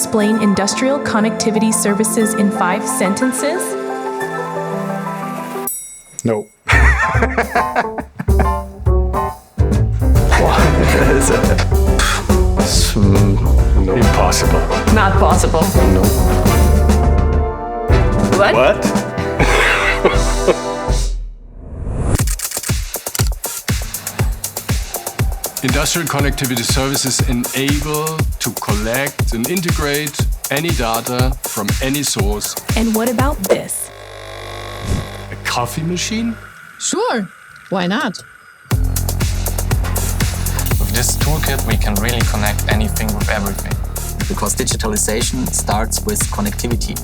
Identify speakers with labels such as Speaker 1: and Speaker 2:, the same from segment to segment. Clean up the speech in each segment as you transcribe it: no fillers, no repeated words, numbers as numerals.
Speaker 1: explain industrial connectivity services in 5 sentences?
Speaker 2: No.
Speaker 3: No. Impossible.
Speaker 4: Not possible.
Speaker 3: No.
Speaker 4: What?
Speaker 3: Industrial connectivity services enable to collect and integrate any data from any source.
Speaker 1: And what about this?
Speaker 3: A coffee machine?
Speaker 4: Sure. Why not?
Speaker 5: With this toolkit, we can really connect anything with everything.
Speaker 6: Because digitalization starts with connectivity.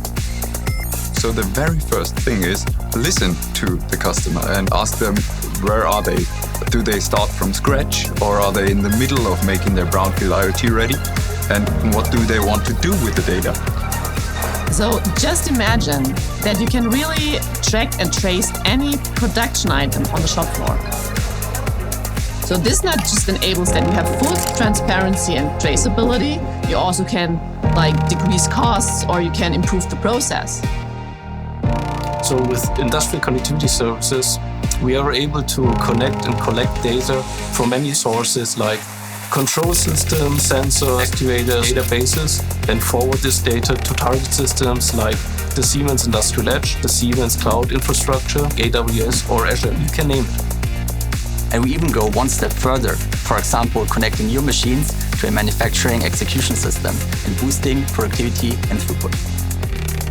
Speaker 7: So the very first thing is listen to the customer and ask them, where are they? Do they start from scratch, or are they in the middle of making their brownfield IoT ready? And what do they want to do with the data?
Speaker 4: So just imagine that you can really track and trace any production item on the shop floor. So this not just enables that you have full transparency and traceability, you also can decrease costs, or you can improve the process.
Speaker 8: So with industrial connectivity services, we are able to connect and collect data from many sources like control systems, sensors, actuators, databases, and forward this data to target systems like the Siemens Industrial Edge, the Siemens Cloud Infrastructure, AWS, or Azure, you can name it.
Speaker 6: And we even go one step further, for example, connecting your machines to a manufacturing execution system and boosting productivity and throughput.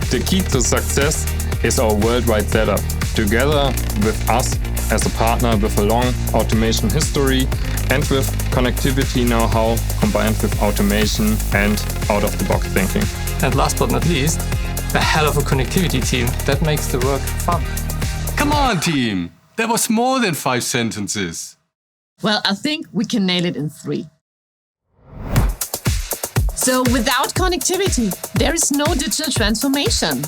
Speaker 2: The key to success is our worldwide setup, together with us as a partner with a long automation history and with connectivity know-how combined with automation and out-of-the-box thinking.
Speaker 5: And last but not least, a hell of a connectivity team that makes the work fun.
Speaker 3: Come on, team! That was more than 5 sentences.
Speaker 4: Well, I think we can nail it in 3. So without connectivity, there is no digital transformation.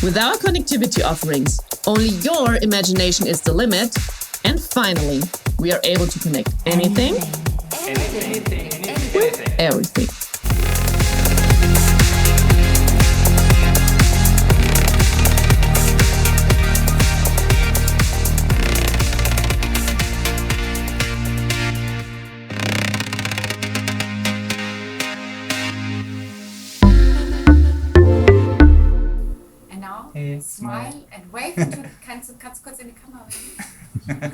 Speaker 4: With our connectivity offerings, only your imagination is the limit. And finally, we are able to connect anything with everything.
Speaker 9: Smile and wave. Kannst du kurz in die Kamera?